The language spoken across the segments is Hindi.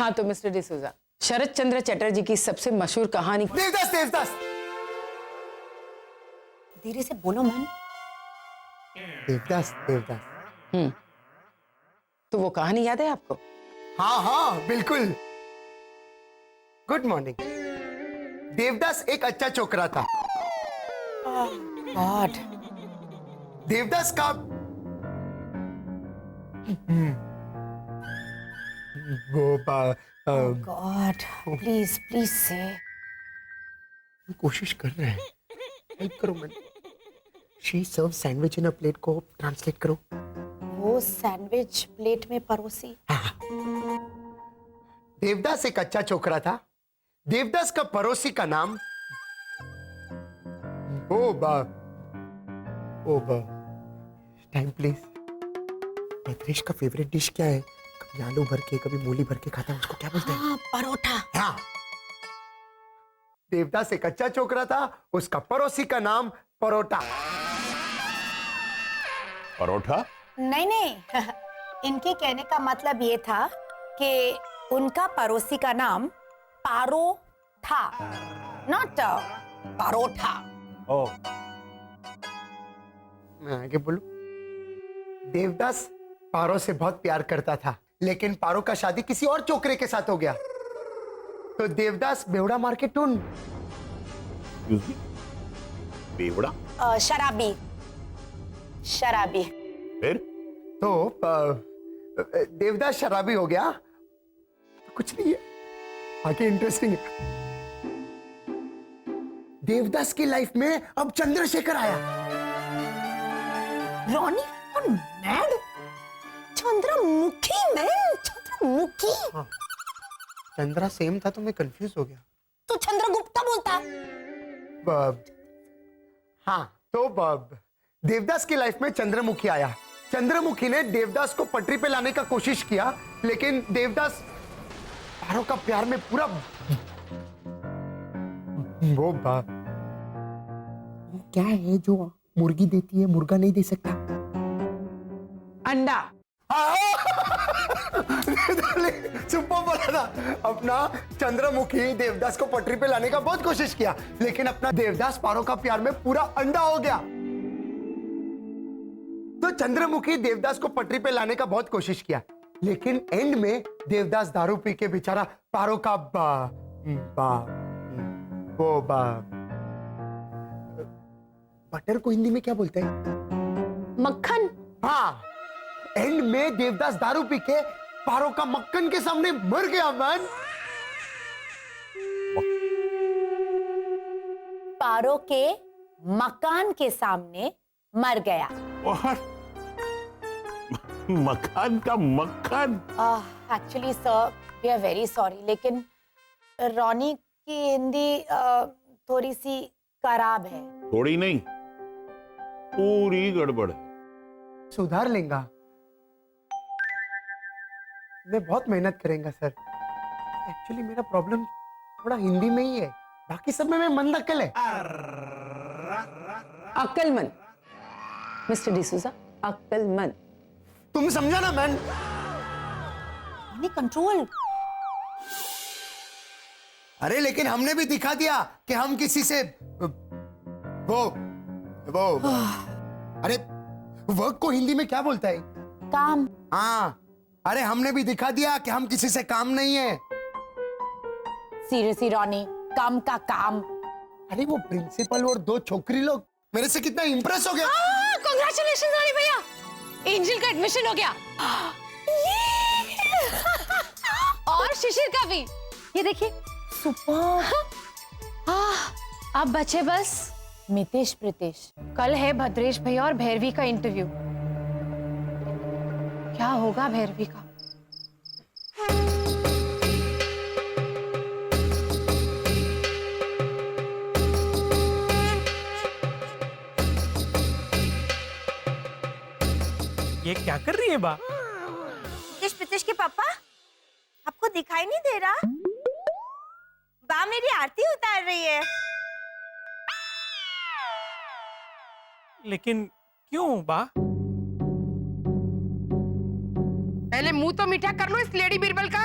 हाँ तो मिस्टर डिसूजा, शरद चंद्र चटर्जी की सबसे मशहूर कहानी देवदास देवदास। धीरे से बोलो मन। देवदास देवदास। तो वो कहानी याद है आपको? हाँ हाँ बिल्कुल। Good morning. देवदास एक अच्छा छोकरा था। गॉड। देवदास का वो गॉड प्लीज प्लीज से। कोशिश कर रहे हैं, हेल्प करो man. She serve sandwich in a plate को ट्रांसलेट करो। वो सैंडविच प्लेट में परोसी। देवदास एक अच्छा छोकरा था। देवदास का पड़ोसी का नाम टाइम प्लीज। भद्रेश का फेवरेट डिश क्या है? कभी आलू भर के कभी मूली भर के खाता है, उसको क्या बोलते हैं? हाँ, परोठा। हाँ। देवदास एक अच्छा छोकरा था, उसका पड़ोसी का नाम परोठा। परोठा? नहीं नहीं इनके कहने का मतलब ये था कि उनका पड़ोसी का नाम पारो था, नॉट परोठा। ओह। मैं आगे बोलूं? देवदास पारो से बहुत प्यार करता था, लेकिन पारो का शादी किसी और छोकरे के साथ हो गया। तो देवदास बेवड़ा मार के टून। बेवड़ा? शराबी। शराबी। फिर? तो देवदास शराबी हो गया। कुछ नहीं है, आगे इंटरेस्टिंग है। देवदास की लाइफ में अब चंद्रशेखर आया। रॉनी और मैड चंद्रमुखी मैन, चंद्रमुखी। हाँ। चंद्रा सेम था तो मैं कंफ्यूज हो गया। तो चंद्रगुप्ता बोलता। हाँ तो देवदास की लाइफ में चंद्रमुखी आया। चंद्रमुखी ने देवदास को पटरी पे लाने का कोशिश किया, लेकिन देवदास पारो का प्यार में पूरा वो क्या है जो मुर्गी देती है मुर्गा नहीं दे सकता? अंडा। सुपर बोला था। अपना चंद्रमुखी देवदास को पटरी पे लाने का बहुत कोशिश किया, लेकिन अपना देवदास पारो का प्यार में पूरा अंडा हो गया। तो चंद्रमुखी देवदास को पटरी पे लाने का बहुत कोशिश किया, लेकिन एंड में देवदास दारू पी के बेचारा पारो का बटर को हिंदी में क्या बोलते हैं? मक्खन। हाँ, एंड में देवदास दारू पी के पारो का मक्खन के सामने मर गया मैन। पारो के मकान के सामने मर गया। और मकान का मक्खन? Actually sir we are very sorry, लेकिन रॉनी की हिंदी थोड़ी सी खराब है। थोड़ी नहीं, पूरी गड़बड़ है। सुधार लेंगा, मैं बहुत मेहनत करेंगे सर। एक्चुअली मेरा प्रॉब्लम थोड़ा हिंदी में ही है, बाकी सब में मैं मंद अक्ल है। अक्लमंद मिस्टर डिसूजा, अक्लमंद। तुम समझा ना मैन? Ronnie control. अरे लेकिन हमने भी दिखा दिया कि हम किसी से वो अरे वर्क को हिंदी में क्या बोलता है? काम। हाँ, अरे हमने भी दिखा दिया कि हम किसी से काम नहीं है। सीरियसली रॉनी, काम का काम। अरे वो प्रिंसिपल और दो छोकरी लोग मेरे से कितना इंप्रेस हो गया। कांग्रेचुलेशंस रॉनी भैया, एंजल का एडमिशन हो गया। और शिशिर का भी, ये देखिए सुपर। अब बचे बस मितेश प्रीतेश। कल है भद्रेश भैया और भैरवी का इंटरव्यू। क्या होगा भैरवी का? ये क्या कर रही है बा? मितेश प्रीतेश के पापा, आपको दिखाई नहीं दे रहा? बा मेरी आरती उतार रही है। लेकिन क्यों बा? पहले मुंह तो मीठा कर लो इस लेडी बीरबल का।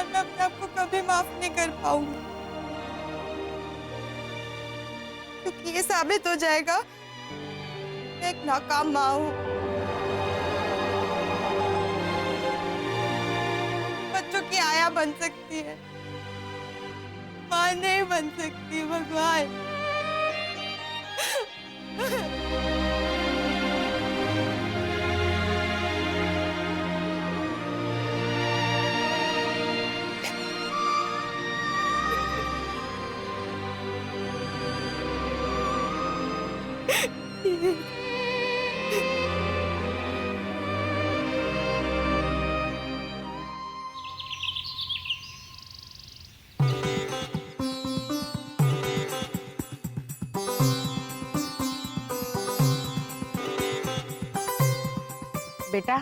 और मैं अपने आप को कभी माफ नहीं कर पाऊंगी, क्योंकि ये साबित हो जाएगा मैं एक नाकाम माँ हूँ। बच्चों की आया बन सकती है, माँ नहीं बन सकती। भगवान, बेटा,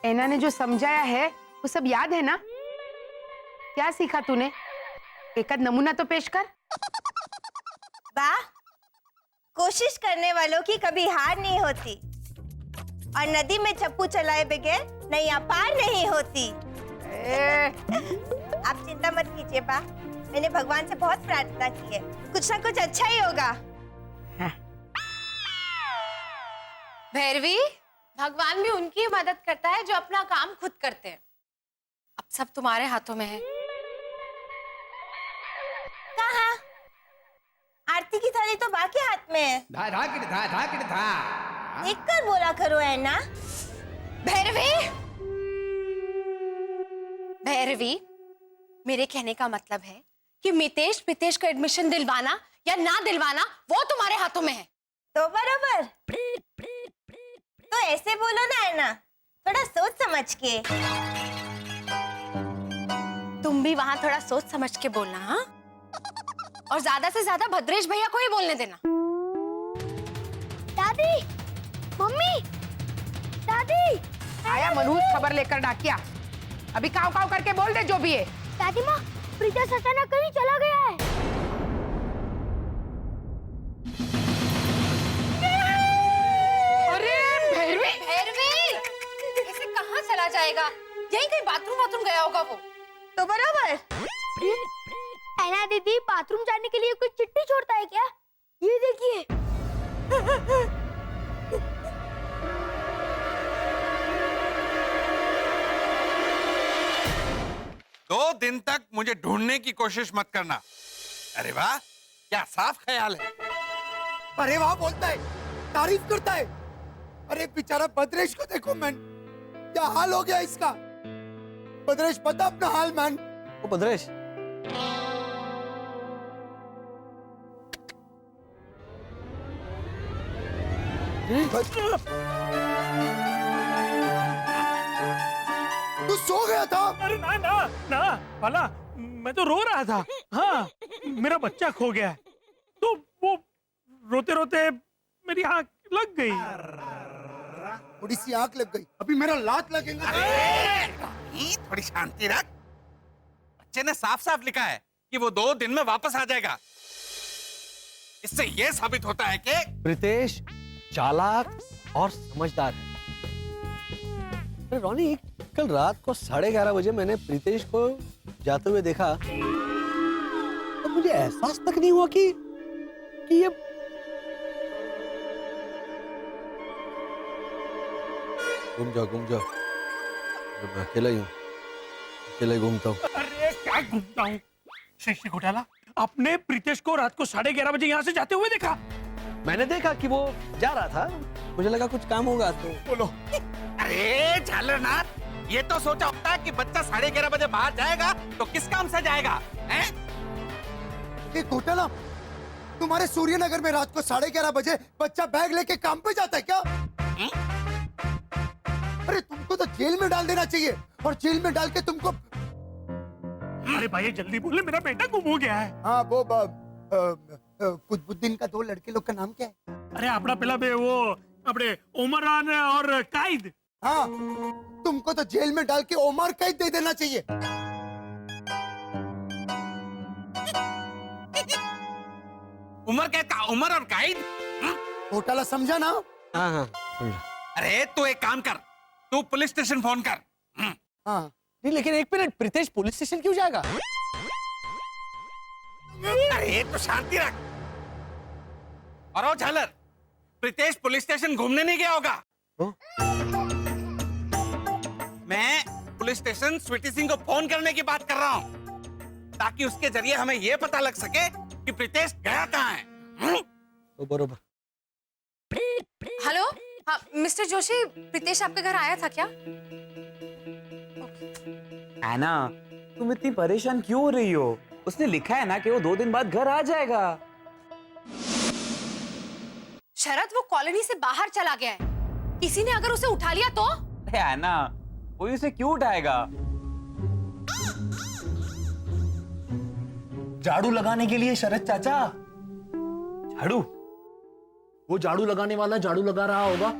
ऐना ने जो समझाया है वो सब याद है ना? क्या सीखा तूने? एक आध नमूना तो पेश कर। बा, कोशिश करने वालों की कभी हार नहीं होती, और नदी में चप्पू चलाए बगैर नैया पार नहीं होती। आप चिंता मत कीजिए बा, मैंने भगवान से बहुत प्रार्थना की है, कुछ ना कुछ अच्छा ही होगा। भैरवी, भगवान भी उनकी ही मदद करता है जो अपना काम खुद करते हैं। अब सब तुम्हारे हाथों में है। कहाँ? आरती की थाली तो बा के हाथ में है। देख कर बोला करो है ना। भैरवी, भैरवी, मेरे कहने का मतलब है कि मितेश को एडमिशन दिलवाना या ना दिलवाना वो तुम्हारे हाथों में है। तो बराबर, तो ऐसे बोलो ना है ना, थोड़ा सोच समझ के। तुम भी वहां थोड़ा सोच समझ के बोलना, हाँ? और ज्यादा से ज्यादा भद्रेश भैया को ही बोलने देना। दादी, मम्मी, दादी, आया मनहूस खबर लेकर डाकिया, अभी काव काव करके बोल दे जो भी है। दादी माँ, प्रीतेश अचानक कहीं चला गया है। अरे भैरवी, ऐसे कहाँ चला जाएगा? यहीं कहीं बाथरूम गया होगा वो। तो बराबर। ऐना दीदी बाथरूम जाने के लिए कोई चिट्ठी छोड़ता है क्या? ये देखिए। 2 दिन तक मुझे ढूंढने की कोशिश मत करना। अरे वाह, क्या साफ ख्याल है। अरे वाह बोलता है, तारीफ करता है। अरे बेचारा भद्रेश को देखो मैन, क्या हाल हो गया इसका। भद्रेश पता अपना हाल मैन। ओ भद्रेश, तू सो गया था? अरे ना ना ना बाला, मैं तो रो रहा था। हाँ, मेरा बच्चा खो गया है, तो वो रोते रोते मेरी आँख लग गई। थोड़ी सी आंख लग गई, अभी मेरा लात लगेगा। थोड़ी शांति रख। बच्चे ने साफ साफ लिखा है कि वो 2 दिन में वापस आ जाएगा। इससे ये साबित होता है कि प्रीतेश चालाक और समझदार है। अरे रोनी, कल रात को 11:30 बजे मैंने प्रीतेश को जाते हुए देखा, तो मुझे एहसास तक नहीं हुआ कि ये घूम जाओ, मैं अकेला ही हूँ, अकेला ही घूमता हूँ। अरे क्या घूमता हूँ? शशि घोटाला, आपने प्रीतेश को रात को 11:30 बजे यहाँ से जाते हुए देखा? मैंने देखा कि वो जा रहा था, मुझे लगा कुछ काम होगा तो। बोलो। अरे झालरनाथ, ये तो सोचा होता है कि बच्चा 11:30 बजे बाहर जाएगा तो किस काम से जाएगा, हैं? ये घोटाला, तुम्हारे सूर्यनगर में रात को 11:30 बजे बच्चा बैग लेके काम पे जाता है क्या? अरे तुमको तो जेल में डाल देना चाहिए, और जेल में डाल के तुमको। अरे भाई जल्दी बोले, मेरा बेटा गुम हो गया है। हाँ वो कुतुबुद्दीन का 2 लड़के लोग का नाम क्या है? अरे अपना पहला बे वो अपने उमरान और कायद। हाँ, तुमको तो जेल में डाल के ओमर कैद दे देना चाहिए। उमर कहता उमर और कायद? घोटाला समझा ना? हाँ समझा। अरे तू एक काम कर, तू पुलिस स्टेशन फोन कर। हाँ नहीं लेकिन एक मिनट, प्रीतेश पुलिस स्टेशन क्यों जाएगा? अरे तो शांति रख। और ओ झालर, प्रीतेश पुलिस स्टेशन घूमने नहीं गया होगा। मैं पुलिस स्टेशन स्वीटी सिंह को फोन करने की बात कर रहा हूँ, ताकि उसके जरिए हमें यह पता लग सके कि प्रीतेश गया कहाँ है। बरोबर। हेलो, हाँ मिस्टर जोशी, प्रीतेश आपके घर आया था क्या? एना, तुम इतनी परेशान क्यों हो रही हो? उसने लिखा है ना कि वो 2 दिन बाद घर आ जाएगा। शरद, वो कॉलोनी से बाहर चला गया है। किसी ने अगर उसे उठा लिया तो? एना, कोई उसे क्यों उठाएगा? झाड़ू लगाने के लिए शरद चाचा। झाड़ू? वो झाड़ू लगाने वाला झाड़ू लगा रहा होगा,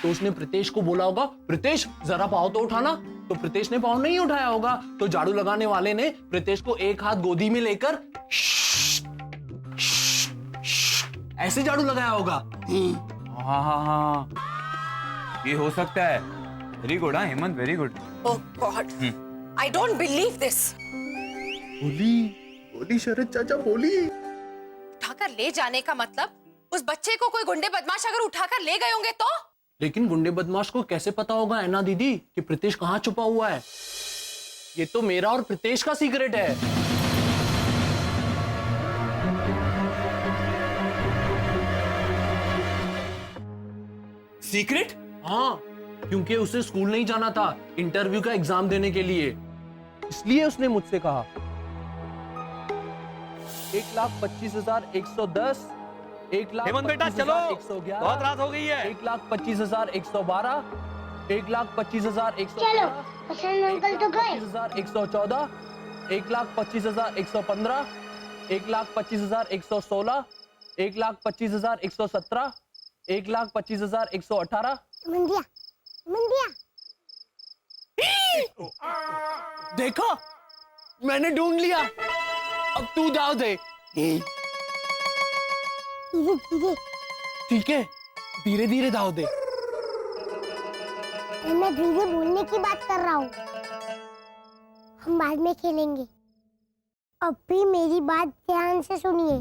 तो उसने प्रीतेश को बोला होगा, प्रीतेश जरा पाँव तो उठाना। तो प्रीतेश ने पाँव नहीं उठाया होगा, तो झाड़ू लगाने वाले ने प्रीतेश को एक हाथ गोदी में लेकर ऐसे झाड़ू लगाया होगा। हाँ हाँ हाँ, ये हो सकता है। वेरी गुड, हाँ Hemant, very good. Oh God, I don't believe this. बोली शरद चाचा, बोली। उठाकर ले जाने का मतलब, उस बच्चे को कोई गुंडे बदमाश अगर उठाकर ले गए होंगे तो? लेकिन गुंडे बदमाश को कैसे पता होगा ऐना दीदी कि प्रीतेश कहाँ छुपा हुआ है? ये तो मेरा और प्रीतेश का सीक्रेट है। सीक्रेट? हाँ, क्योंकि उसे स्कूल नहीं जाना था इंटरव्यू का एग्जाम देने के लिए, इसलिए उसने मुझसे कहा 1,25,110, 1,25,111, हेमंत बेटा चलो, बहुत रात हो गई है। 1,25,112, 1,25,113, चलो, हसन अंकल तो गए। 1,25,114, 1,25,115, 1,25,116, 1,25,117, 1,25,118। मंदिया, मंदिया। देखा, मैंने ढूंढ लिया। अब तू दाव दे। धीरे धीरे। ठीक है, धीरे धीरे दाव दे। मैं धीरे बोलने की बात कर रहा हूँ। हम बाद में खेलेंगे। अब भी मेरी बात ध्यान से सुनिए।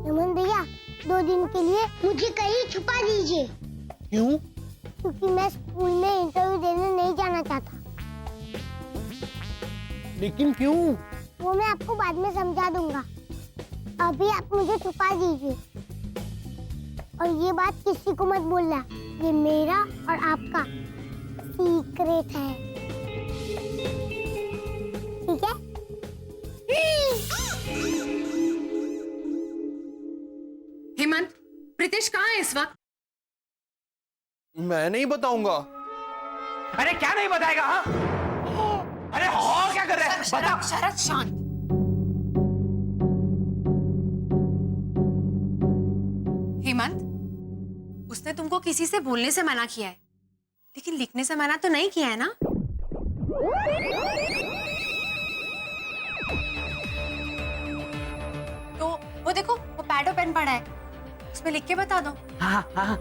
नमन भैया, 2 दिन के लिए मुझे कहीं छुपा दीजिए। क्यों? क्योंकि मैं स्कूल में इंटरव्यू देने नहीं जाना चाहता। लेकिन क्यों? वो मैं आपको बाद में समझा दूंगा। अभी आप मुझे छुपा दीजिए। और ये बात किसी को मत बोलना। ये मेरा और आपका सीक्रेट है। ठीक है? हेमंत, प्रीतेश कहाँ है इस वक्त? मैं नहीं बताऊंगा। अरे क्या नहीं बताएगा? हाँ? अरे और क्या कर रहे हैं? बता। शरद शांत। हेमंत, उसने तुमको किसी से बोलने से मना किया है, लेकिन लिखने से मना तो नहीं किया है ना? तो वो देखो, वो पैड और पेन पड़ा है, उसमें लिख के बता दो। हाँ हाँ।